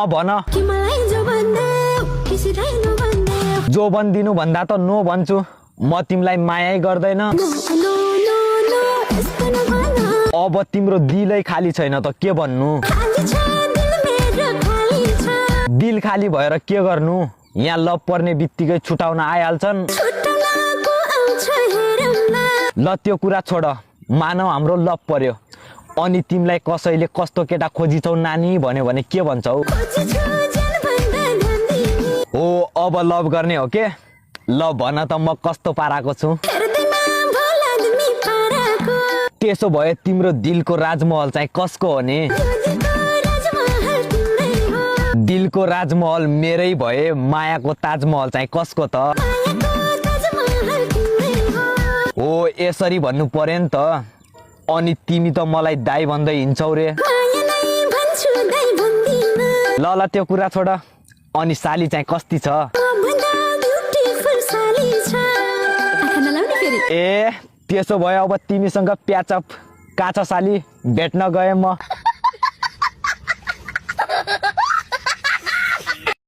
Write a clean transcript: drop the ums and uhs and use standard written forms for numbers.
भन जो बन्दिनु भन्दा त नो भन्छु म तिमीलाई माया गर्दैन अब तिम्रो दिलै खाली छैन त के भन्नु दिल खाली भएर के गर्नु यहाँ लभ पर्ने बित्तिकै छुटाउन आइहाल्छन् ल त्यो कुरा छोड मानव हाम्रो लभ पर्यो अनि तिमीलाई कसैले कस्तो केटा खोजिछौ नानी भन्यो भने के भन्छौ हो अब लभ गर्ने हो के ल भन त म कस्तो पाराको छु त्यसो भए तिम्रो दिलको राजमहल चाहिँ कसको हो नि दिलको राजमहल मेरै भए मायाको ताजमहल चाहिँ कसको त हो यसरी भन्नु पर्यो नि त अनि तिमी त मलाई दाइ भन्दै हिँड्छौ रे ल ल त्यो कुरा छोड अनि साली चाहिँ कस्ती छ ए त्यसो भए अब तिमीसँग प्याचअप काछ साली भेट्न गए म